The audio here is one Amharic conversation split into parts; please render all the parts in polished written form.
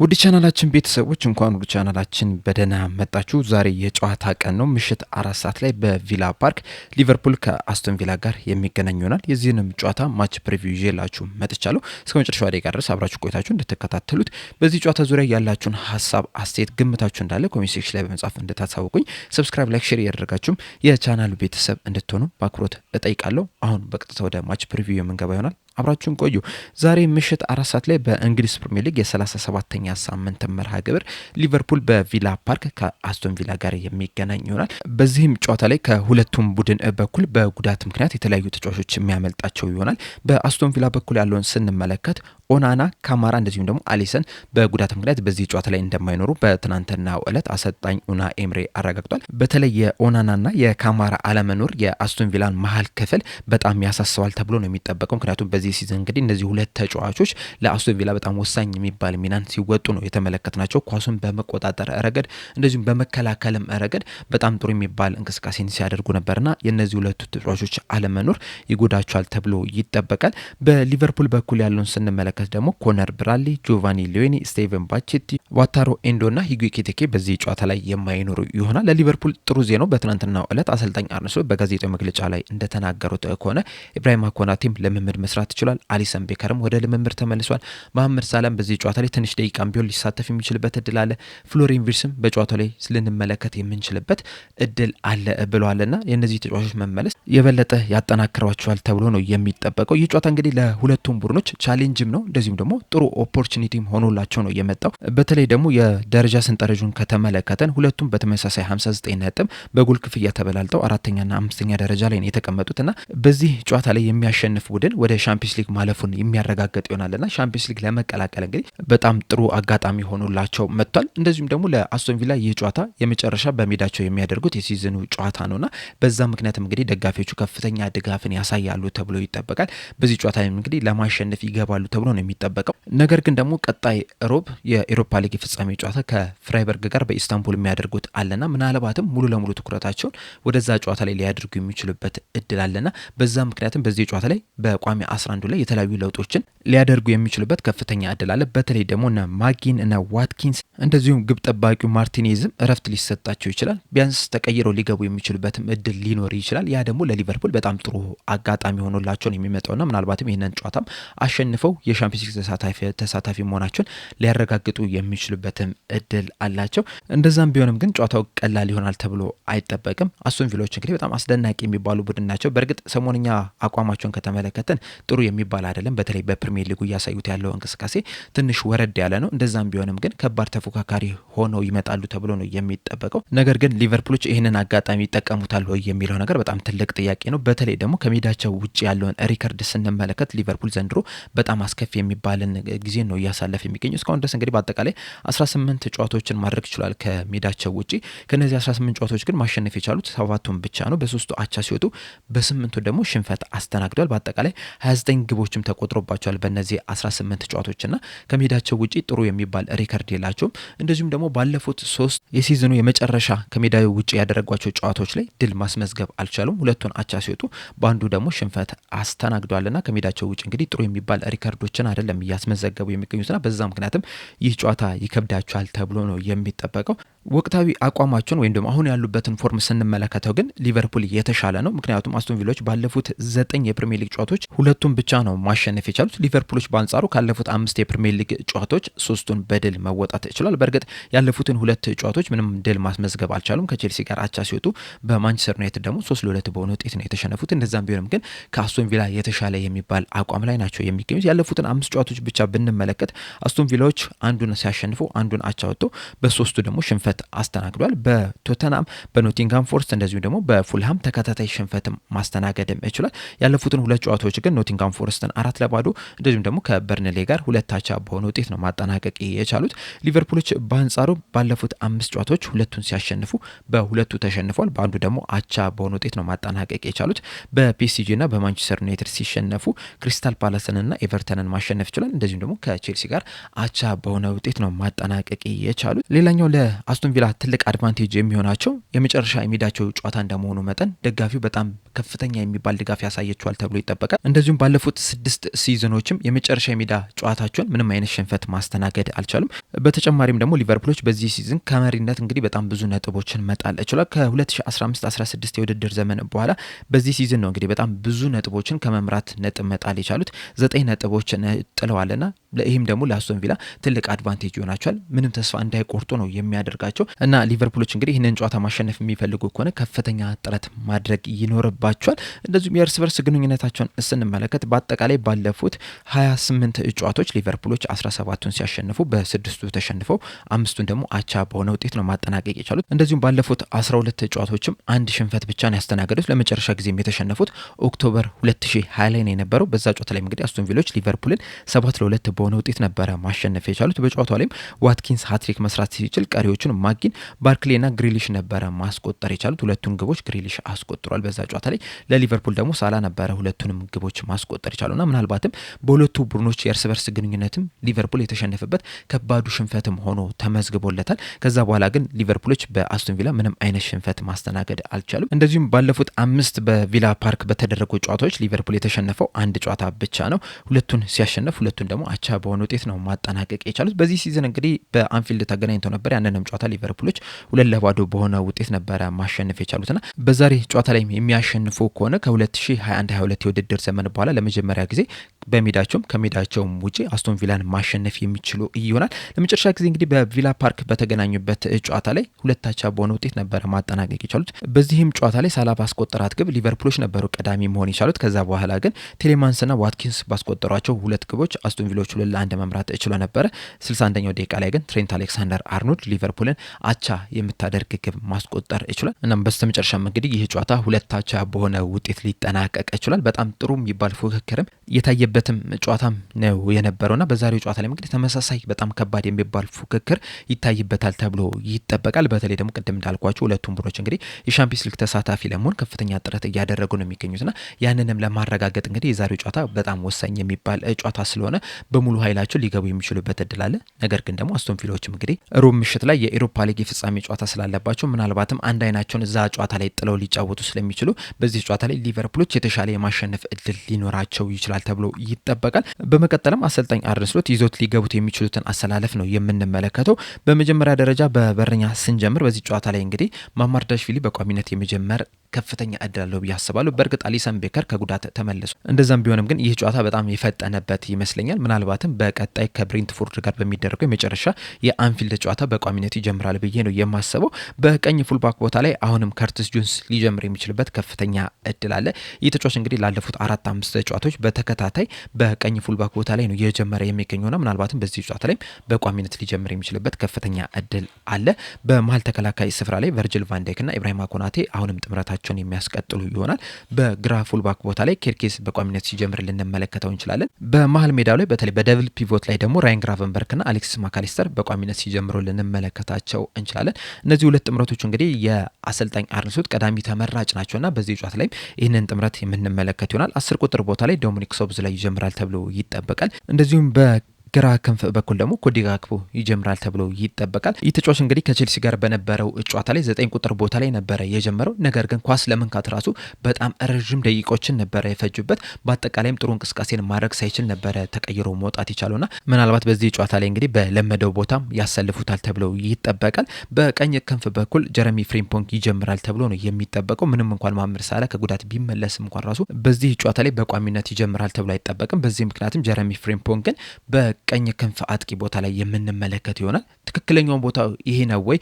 ውድ ቻናላችን ቤተሰቦች እንኳን ወደ ቻናላችን በደህና መጣችሁ። ዛሬ የጨዋታ ቀን ነው። ምሽት 4 ሰዓት ላይ በቪላ ፓርክ ሊቨርፑል ከአስቶን ቪላ ጋር የሚገናኝ ይሆናል። የዚህንም ጨዋታ ማች ፕሪቪው ይዤላችሁ መጥቻለሁ። እስከ መጨረሻው ደቂቃ ድረስ አብራችሁ ቆይታችሁ እንድትከታተሉት በዚህ ጨዋታ ዙሪያ ያላችሁን ሀሳብ፣ አስተያየት፣ ግምታችሁ እንዳለ ኮሜንት ሴክሽን ላይ በመጻፍ እንድታሳውቁኝ ሰብስክራይብ፣ ላይክ፣ ሼር እያደረጋችሁም የቻናሉ ቤተሰብ እንድትሆኑ በአክብሮት እጠይቃለሁ። አሁን በቀጥታ ወደ ማች ፕሪቪው የምንገባ ይሆናል። አብራችሁን ቆዩ። ዛሬ ምሽት 4 ሰዓት ላይ በእንግሊዝ ፕሪሚየር ሊግ የ37ኛ ሳምንት መርሃ ግብር ሊቨርፑል በቪላ ፓርክ ከአስቶን ቪላ ጋር የሚገናኝ ይሆናል። በዚህም ጨዋታ ላይ ከሁለቱም ቡድን በኩል በጉዳት ምክንያት የተለያዩ ተጫዋቾች የሚያመልጣቸው ይሆናል። በአስቶን ቪላ በኩል ያለውን ስንመለከት ኦናና፣ ካማራ እንደዚሁም ደግሞ አሊሰን በጉዳት ምክንያት በዚህ ጨዋታ ላይ እንደማይኖሩ በትናንትናው ዕለት አሰልጣኝ ኡና ኤምሬ አረጋግጧል። በተለይ የኦናናና የካማራ አለመኖር የአስቶን ቪላን መሀል ክፍል በጣም ያሳስባል ተብሎ ነው የሚጠበቀው። ምክንያቱም በዚህ ሲዝን እንግዲህ እነዚህ ሁለት ተጫዋቾች ለአስቶን ቪላ በጣም ወሳኝ የሚባል ሚናን ሲወጡ ነው የተመለከትናቸው። ኳሱን በመቆጣጠር ረገድ እንደዚሁም በመከላከልም ረገድ በጣም ጥሩ የሚባል እንቅስቃሴን ሲያደርጉ ነበርና የእነዚህ ሁለቱ ተጫዋቾች አለመኖር ይጎዳቸዋል ተብሎ ይጠበቃል። በሊቨርፑል በኩል ያለውን ስንመለከት ደግሞ ኮነር ብራድሊ፣ ጆቫኒ ሊዮኒ፣ ስቴቨን ባቼቲ፣ ዋታሮ ኤንዶ እና ሂጉ ኤኪቲኬ በዚህ ጨዋታ ላይ የማይኖሩ ይሆናል። ለሊቨርፑል ጥሩ ዜናው በትናንትናው ዕለት አሰልጣኝ አርነ ስሎት በጋዜጣዊ መግለጫ ላይ እንደተናገሩት ከሆነ ኢብራሂማ ኮናቴም ልምምድ መስራት ይችላል። አሊሰን ቤከርም ወደ ልምምድ ተመልሷል። መሐመድ ሳላም በዚህ ጨዋታ ላይ ትንሽ ደቂቃም ቢሆን ሊሳተፍ የሚችልበት እድል አለ። ፍሎሪን ቪርትስም በጨዋታው ላይ ልንመለከት የምንችልበት እድል አለ ብለዋልና የእነዚህ ተጫዋቾች መመለስ የበለጠ ያጠናክሯቸዋል ተብሎ ነው የሚጠበቀው። ይህ ጨዋታ እንግዲህ ለሁለቱም ቡድኖች ቻሌንጅም ነው፣ እንደዚሁም ደግሞ ጥሩ ኦፖርቹኒቲም ሆኖላቸው ነው የመጣው። በተለይ ደግሞ የደረጃ ሰንጠረዡን ከተመለከተን ሁለቱም በተመሳሳይ 59 ነጥብ በጎል ክፍያ ተበላልጠው አራተኛና አምስተኛ ደረጃ ላይ ነው የተቀመጡትና በዚህ ጨዋታ ላይ የሚያሸንፍ ቡድን ወደ ሻምፒዮንስ ሊግ ማለፉን የሚያረጋግጥ ይሆናልና ሻምፒዮንስ ሊግ ለመቀላቀል እንግዲህ በጣም ጥሩ አጋጣሚ ሆኖላቸው መጥቷል። እንደዚሁም ደግሞ ለአስቶን ቪላ ይህ ጨዋታ የመጨረሻ በሜዳቸው የሚያደርጉት የሲዝኑ ጨዋታ ነውና በዛ ምክንያትም እንግዲህ ደጋፊዎቹ ከፍተኛ ድጋፍን ያሳያሉ ተብሎ ይጠበቃል። በዚህ ጨዋታ እንግዲህ ለማሸነፍ ይገባሉ ተብሎ ነው የሚጠበቀው። ነገር ግን ደግሞ ቀጣይ ሮብ የኤሮፓ ሊግ ፍጻሜ ጨዋታ ከፍራይበርግ ጋር በኢስታንቡል የሚያደርጉት አለና ምናልባትም ሙሉ ለሙሉ ትኩረታቸውን ወደዛ ጨዋታ ላይ ሊያደርጉ የሚችሉበት እድል አለና በዛ ምክንያትም በዚህ ጨዋታ ላይ በቋሚ 11 ላይ የተለያዩ ለውጦችን ሊያደርጉ የሚችሉበት ከፍተኛ እድል አለ። በተለይ ደግሞ እነ ማጊን እነ ዋትኪንስ እንደዚሁም ግብ ጠባቂው ማርቲኔዝም እረፍት ሊሰጣቸው ይችላል። ቢያንስ ተቀይረው ሊገቡ የሚችሉበትም እድል ሊኖር ይችላል። ያ ደግሞ ለሊቨርፑል በጣም ጥሩ አጋጣሚ ሆኖላቸው የሚመጣውና ምናልባትም ይህንን ጨዋታም አሸንፈው የሻምፒዮንስ ሊግ ተሳታፊ መሆናቸውን ሊያረጋግጡ የሚችሉበትም እድል አላቸው። እንደዛም ቢሆንም ግን ጨዋታው ቀላል ይሆናል ተብሎ አይጠበቅም። አስቶን ቪላዎች እንግዲህ በጣም አስደናቂ የሚባሉ ቡድን ናቸው። በእርግጥ ሰሞንኛ አቋማቸውን ከተመለከተን ጥሩ የሚባል አይደለም። በተለይ በፕሪሚየር ሊጉ እያሳዩት ያለው እንቅስቃሴ ትንሽ ወረድ ያለ ነው። እንደዛም ቢሆንም ግን ከባድ ተፎካካሪ ሆነው ይመጣሉ ተብሎ ነው የሚጠበቀው። ነገር ግን ሊቨርፑሎች ይህንን አጋጣሚ ይጠቀሙታል ወይ የሚለው ነገር በጣም ትልቅ ጥያቄ ነው። በተለይ ደግሞ ከሜዳቸው ውጭ ያለውን ሪከርድ ስንመለከት ሊቨርፑል ዘንድሮ በጣም አስከፊ የሚባልን ጊዜ ነው እያሳለፈ የሚገኘው። እስካሁን ድረስ እንግዲህ በአጠቃላይ 18 ጨዋታዎችን ማድረግ ይችላል ከሜዳቸው ውጪ። ከነዚህ 18 ጨዋታዎች ግን ማሸነፍ የቻሉት 7ቱን ብቻ ነው። በ3ቱ አቻ ሲወጡ በ8ቱ ደግሞ ሽንፈት አስተናግደዋል። በአጠቃላይ 29 ግቦችም ተቆጥሮባቸዋል በእነዚህ 18 ጨዋታዎችና ከሜዳቸው ውጪ ጥሩ የሚባል ሪከርድ የላቸውም። እንደዚሁም ደግሞ ባለፉት 3 የሲዝኑ የመጨረሻ ከሜዳው ውጪ ያደረጓቸው ጨዋታዎች ላይ ድል ማስመዝገብ አልቻሉም። ሁለቱን አቻ ሲወጡ በአንዱ ደግሞ ሽንፈት አስተናግደዋልና ከሜዳቸው ውጪ እንግዲህ ጥሩ የሚባል ሪከርዶችን አይደለም እያስመዘገቡ የሚገኙትና በዛ ምክንያትም ይህ ጨዋታ ይከብዳቸዋል ተብሎ ነው የሚጠበቀው። ወቅታዊ አቋማቸውን ወይም ደግሞ አሁን ያሉበትን ፎርም ስንመለከተው ግን ሊቨርፑል የተሻለ ነው። ምክንያቱም አስቶን ቪላዎች ባለፉት 9 የፕሪሚየር ሊግ ጨዋታዎች ሁለቱን ብቻ ነው ማሸነፍ የቻሉት። ሊቨርፑሎች በአንጻሩ ካለፉት 5 የፕሪሚየር ሊግ ጨዋታዎች 3ቱን በድል መወጣት ይችላል። በእርግጥ ያለፉትን 2 ጨዋታዎች ምንም ድል ማስመዝገብ አልቻሉም። ከቼልሲ ጋር አቻ ሲወጡ በማንቸስተር ዩናይትድ ደግሞ 3-2 በሆነ ውጤት ነው የተሸነፉት። እንደዛም ቢሆንም ግን ከአስቶን ቪላ የተሻለ የሚባል አቋም ላይ ናቸው የሚገኙት። ያለፉትን 5 ጨዋታዎች ብቻ ብንመለከት አስቶን ቪላዎች አንዱን ሲያሸንፉ አንዱን አቻ ወጥቶ በ3ቱ ደግሞ ሽንፈት አስተናግዷል። በቶተናም፣ በኖቲንጋም ፎረስት እንደዚሁም ደግሞ በፉልሃም ተከታታይ ሽንፈትም ማስተናገድም ይችላል። ያለፉትን 2 ጨዋታዎች ግን ኖቲንጋም ፎረስትን 4-0 እንደዚሁም ደግሞ ከበርንሌ ጋር 2 አቻ በሆነ ውጤት ነው ማጠናቀቅ የቻሉት። ሊቨርፑሎች በአንጻሩ ባለፉት 5 ጨዋታዎች 2ቱን ሲያሸንፉ በ2ቱ ተሸንፏል። በአንዱ ደግሞ አቻ በሆነ ውጤት ነው ማጠናቀቅ የቻሉት። በፒኤስጂ እና በማንቸስተር ዩናይትድ ሲሸነፉ ክሪስታል ፓላስንና ኤቨርተንን ማሸነፍ ይችላል። እንደዚሁም ደግሞ ከቼልሲ ጋር አቻ በሆነ ውጤት ነው ማጠናቀቅ የቻሉት። ሌላኛው ለአስቶን ቪላ ትልቅ አድቫንቴጅ የሚሆናቸው የመጨረሻ የሜዳቸው ጨዋታ እንደመሆኑ መጠን ደጋፊው በጣም ከፍተኛ የሚባል ድጋፍ ያሳየችዋል ተብሎ ይጠበቃል። እንደዚሁም ባለፉት 6 ሲዝኖችም የመጨረሻ የሜዳ ጨዋታቸውን ምንም አይነት ሽንፈት ማስተናገድ አልቻሉም። በተጨማሪም ደግሞ ሊቨርፑሎች በዚህ ሲዝን ከመሪነት እንግዲህ በጣም ብዙ ነጥቦችን መጣል ችሏል። ከ2015-16 የውድድር ዘመን በኋላ በዚህ ሲዝን ነው እንግዲህ በጣም ብዙ ነጥቦችን ከመምራት ነጥብ መጣል የቻሉት 9 ነጥቦችን ጥለዋልና ይህም ደግሞ ለአስቶን ቪላ ትልቅ አድቫንቴጅ ይሆናቸዋል። ምንም ተስፋ እንዳይቆርጡ ነው የሚያደርጋቸው እና ሊቨርፑሎች እንግዲህ ይህንን ጨዋታ ማሸነፍ የሚፈልጉ ከሆነ ከፍተኛ ጥረት ማድረግ ይኖርባቸዋል። እንደዚሁም የእርስ በርስ ግንኙነታቸውን ስንመለከት በአጠቃላይ ባለፉት 28 ጨዋታዎች ሊቨርፑሎች 17ቱን ሲያሸንፉ በ6ቱ ተሸንፈው 5ቱን ደግሞ አቻ በሆነ ውጤት ነው ማጠናቀቅ የቻሉት። እንደዚሁም ባለፉት 12 ጨዋታዎችም አንድ ሽንፈት ብቻ ነው ያስተናገዱት። ለመጨረሻ ጊዜም የተሸነፉት ኦክቶበር 2020 ላይ ነው የነበረው። በዛ ጨዋታ ላይ እንግዲህ አስቶን ቪሎች ሊቨርፑልን 7-2 በሆነ ውጤት ነበረ ማሸነፍ የቻሉት። በጨዋታው ላይም ዋትኪንስ ሃትሪክ መስራት ሲችል ቀሪዎቹን ማጊን፣ ባርክሌና ግሪሊሽ ነበረ ማስቆጠር የቻሉት። ሁለቱን ግቦች ግሪሊሽ አስቆጥሯል በዛ ጨዋታ ላይ። ለሊቨርፑል ደግሞ ሳላ ነበረ ሁለቱንም ግቦች ማስቆጠር የቻሉና ምናልባትም በሁለቱ ቡድኖች የእርስ በርስ ግንኙነትም ሊቨርፑል የተሸነፈበት ከባዱ ሽንፈትም ሆኖ ተመዝግቦለታል። ከዛ በኋላ ግን ሊቨርፑሎች በአስቶን ቪላ ምንም አይነት ሽንፈት ማስተናገድ አልቻሉም። እንደዚሁም ባለፉት 5 በቪላ ፓርክ በተደረጉ ጨዋታዎች ሊቨርፑል የተሸነፈው አንድ ጨዋታ ብቻ ነው። ሁለቱን ሲያሸነፍ ሁለቱን ደግሞ አቻ በሆነ ውጤት ነው ማጠናቀቅ የቻሉት። በዚህ ሲዝን እንግዲህ በአንፊልድ ተገናኝተው ነበር። ያንንም ጨዋታ ሊቨርፑሎች 2-2 በሆነ ውጤት ነበረ ማሸነፍ የቻሉትና በዛሬ ጨዋታ ላይ የሚያሸንፉ ከሆነ ከ2021-22 የውድድር ዘመን በኋላ ለመጀመሪያ ጊዜ በሜዳቸውም ከሜዳቸውም ውጪ አስቶን ቪላን ማሸነፍ የሚችሉ ይሆናል። ለመጨረሻ ጊዜ እንግዲህ በቪላ ፓርክ በተገናኙበት ጨዋታ ላይ 2-2 በሆነ ውጤት ነበረ ማጠናቀቅ የቻሉት። በዚህም ጨዋታ ላይ ሳላ ባስቆጠራት ግብ ሊቨርፑሎች ነበሩ ቀዳሚ መሆን የቻሉት። ከዛ በኋላ ግን ቴሌማንስና ዋትኪንስ ባስቆጠሯቸው 2 ግቦች አስቶን ቪሎች 2-1 መምራት ችሎ ነበረ። 61ኛው ደቂቃ ላይ ግን ትሬንት አሌክሳንደር አርኖልድ ሊቨርፑልን አቻ የምታደርግ ግብ ማስቆጠር ይችላል። እናም በስተመጨረሻም እንግዲህ ይህ ጨዋታ 2-2 በሆነ ውጤት ሊጠናቀቅ ይችላል። በጣም ጥሩ የሚባል ፉክክርም የታየበትም ጨዋታም ነው የነበረውና በዛሬው ጨዋታ ላይ እንግዲህ ተመሳሳይ በጣም ከባድ የሚባል ፉክክር ይታይበታል ተብሎ ይጠበቃል። በተለይ ደግሞ ቅድም እንዳልኳቸው ሁለቱም ቡድኖች እንግዲህ የሻምፒዮንስ ሊግ ተሳታፊ ለመሆን ከፍተኛ ጥረት እያደረጉ ነው የሚገኙትና ያንንም ለማረጋገጥ እንግዲህ የዛሬው ጨዋታ በጣም ወሳኝ የሚባል ጨዋታ ስለሆነ በሙሉ ኃይላቸው ሊገቡ የሚችሉበት እድል አለ። ነገር ግን ደግሞ አስቶን ቪላዎችም እንግዲህ ሮብ ምሽት ላይ የኤሮፓ ሊግ የፍጻሜ ጨዋታ ስላለባቸው ምናልባትም አንድ አይናቸውን እዛ ጨዋታ ላይ ጥለው ሊጫወቱ ስለሚችሉ በዚህ ጨዋታ ላይ ሊቨርፑሎች የተሻለ የማሸነፍ እድል ሊኖራቸው ይችላል ተብሎ ይጠበቃል። በመቀጠልም አሰልጣኝ አርነ ስሎት ይዞት ሊገቡት የሚችሉትን አሰላለፍ ነው የምንመለከተው። በመጀመሪያ ደረጃ በበረኛ ስንጀምር በዚህ ጨዋታ ላይ እንግዲህ ማማርዳሽቪሊ በቋሚነት የመጀመር ከፍተኛ እድል አለው ብዬ አስባለሁ። በእርግጥ አሊሰን ቤከር ከጉዳት ተመልሶ እንደዛም ቢሆንም ግን ይህ ጨዋታ በጣም የፈጠነበት ይመስለኛል። ምናልባትም በቀጣይ ከብሬንትፎርድ ጋር በሚደረገው የመጨረሻ የአንፊልድ ጨዋታ በቋሚነት ይጀምራል ብዬ ነው የማስበው። በቀኝ ፉልባክ ቦታ ላይ አሁንም ከርቲስ ጆንስ ሊጀምር የሚችልበት ከፍተኛ እድል አለ። ይህ ተጫዋች እንግዲህ ላለፉት 4-5 ጨዋታዎች በተከታታይ በቀኝ ፉልባክ ቦታ ላይ ነው የጀመረ የሚገኘውና ምናልባትም በዚህ ጨዋታ ላይ በቋሚነት ሊጀምር የሚችልበት ከፍተኛ እድል አለ። በመሀል ተከላካይ ስፍራ ላይ ቨርጅል ቫንዳይክና ኢብራሂማ ኮናቴ አሁንም ጥምረታቸውን የሚያስቀጥሉ ይሆናል። በግራ ፉልባክ ቦታ ላይ ኬርኬዝ በቋሚነት ሲጀምር ልንመለከተው እንችላለን። በመሀል ሜዳው ላይ በተለይ በደብል ፒቮት ላይ ደግሞ ራያን ግራቨንበርክና አሌክሲስ ማካሊስተር በቋሚነት ሲጀምሩ ልንመለከታቸው እንችላለን። እነዚህ ሁለት ጥምረቶች እንግዲህ የአሰልጣኝ አርነ ስሎት ቀዳሚ ተመራጭ ናቸውና በዚህ ጨዋታ ላይ ይህንን ጥምረት የምንመለከት ይሆናል። 10 ቁጥር ቦታ ላይ ዶሚኒክ ሶቦስላይ ላይ ይጀምራል ተብሎ ይጠበቃል። እንደዚሁም ግራ ክንፍ በኩል ደግሞ ኮዲ ጋክፖ ይጀምራል ተብሎ ይጠበቃል። ይህ ተጫዋች እንግዲህ ከቼልሲ ጋር በነበረው ጨዋታ ላይ 9 ቁጥር ቦታ ላይ ነበረ የጀመረው። ነገር ግን ኳስ ለመንካት ራሱ በጣም ረዥም ደቂቆችን ነበረ የፈጁበት። በአጠቃላይም ጥሩ እንቅስቃሴን ማድረግ ሳይችል ነበረ ተቀይሮ መውጣት የቻለውና ምናልባት በዚህ ጨዋታ ላይ እንግዲህ በለመደው ቦታም ያሰልፉታል ተብሎ ይጠበቃል። በቀኝ ክንፍ በኩል ጀረሚ ፍሪምፖንግ ይጀምራል ተብሎ ነው የሚጠበቀው። ምንም እንኳን ማምር ሳላ ከጉዳት ቢመለስም እንኳን ራሱ በዚህ ጨዋታ ላይ በቋሚነት ይጀምራል ተብሎ አይጠበቅም። በዚህ ምክንያትም ጀረሚ ፍሪምፖንግ ግን ቀኝ ክንፍ አጥቂ ቦታ ላይ የምንመለከት ይሆናል። ትክክለኛውን ቦታ ይሄ ነው ወይ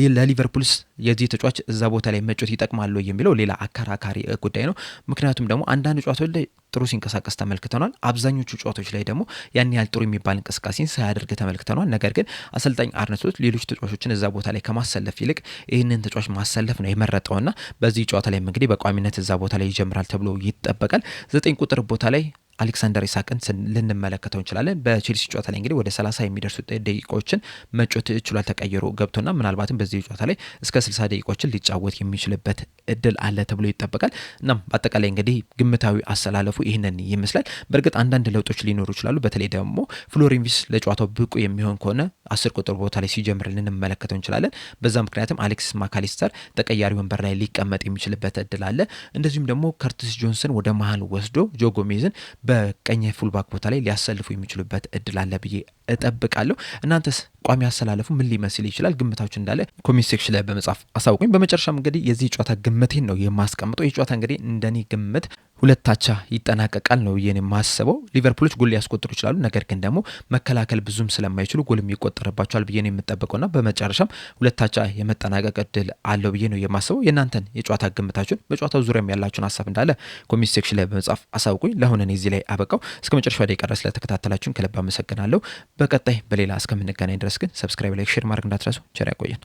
ለሊቨርፑልስ የዚህ ተጫዋች እዛ ቦታ ላይ መጮት ይጠቅማል የሚለው ሌላ አከራካሪ ጉዳይ ነው። ምክንያቱም ደግሞ አንዳንድ ጨዋታዎች ላይ ጥሩ ሲንቀሳቀስ ተመልክተናል። አብዛኞቹ ጨዋታዎች ላይ ደግሞ ያን ያህል ጥሩ የሚባል እንቅስቃሴን ሳያደርግ ተመልክተናል። ነገር ግን አሰልጣኝ አርነ ስሎት ሌሎች ተጫዋቾችን እዛ ቦታ ላይ ከማሰለፍ ይልቅ ይህንን ተጫዋች ማሰለፍ ነው የመረጠውና በዚህ ጨዋታ ላይ እንግዲህ በቋሚነት እዛ ቦታ ላይ ይጀምራል ተብሎ ይጠበቃል። 9 ቁጥር ቦታ ላይ አሌክሳንደር ኢሳቅን ልንመለከተው እንችላለን። በቼልሲ ጨዋታ ላይ እንግዲህ ወደ 30 የሚደርሱ ደቂቃዎችን መጮት ችሏል ተቀይሮ ገብቶና ምናልባትም በዚህ ጨዋታ ላይ እስከ 60 ደቂቃዎችን ሊጫወት የሚችልበት እድል አለ ተብሎ ይጠበቃል። እናም በአጠቃላይ እንግዲህ ግምታዊ አሰላለፉ ይህንን ይመስላል። በእርግጥ አንዳንድ ለውጦች ሊኖሩ ይችላሉ። በተለይ ደግሞ ፍሎሪን ቪርትዝ ለጨዋታው ብቁ የሚሆን ከሆነ 10 ቁጥር ቦታ ላይ ሲጀምር ልንመለከተው እንችላለን። በዛ ምክንያትም አሌክሲስ ማካሊስተር ተቀያሪ ወንበር ላይ ሊቀመጥ የሚችልበት እድል አለ። እንደዚሁም ደግሞ ከርቲስ ጆንሰን ወደ መሀል ወስዶ ጆ ጎሜዝን በቀኝ ፉልባክ ቦታ ላይ ሊያሰልፉ የሚችሉበት እድል አለ ብዬ እጠብቃለሁ። እናንተስ ቋሚ አሰላለፉ ምን ሊመስል ይችላል? ግምታችሁ እንዳለ ኮሜንት ሴክሽን ላይ በመጻፍ አሳውቁኝ። በመጨረሻም እንግዲህ የዚህ ጨዋታ ግምቴን ነው የማስቀምጠው። ይህ ጨዋታ እንግዲህ እንደኔ ግምት 2-2 ይጠናቀቃል ነው ብዬ የማስበው። ሊቨርፑሎች ጎል ሊያስቆጥሩ ይችላሉ፣ ነገር ግን ደግሞ መከላከል ብዙም ስለማይችሉ ጎልም ይቆጠርባቸዋል ብዬ ነው የምጠብቀውና በመጨረሻም 2-2 የመጠናቀቅ እድል አለው ብዬ ነው የማስበው። የእናንተን የጨዋታ ግምታችሁን በጨዋታው ዙሪያም ያላችሁን ሀሳብ እንዳለ ኮሜንት ሴክሽን ላይ በመጻፍ አሳውቁኝ። ለአሁን እኔ እዚህ ላይ አበቃው። እስከ መጨረሻው ደቂቃ ድረስ ስለተከታተላችሁን ከልብ አመሰግናለሁ። በቀጣይ በሌላ እስከምንገናኝ ድረስ ግን ሰብስክራይብ፣ ላይክ፣ ሼር ማድረግ እንዳትረሱ። ቸር ያቆየን።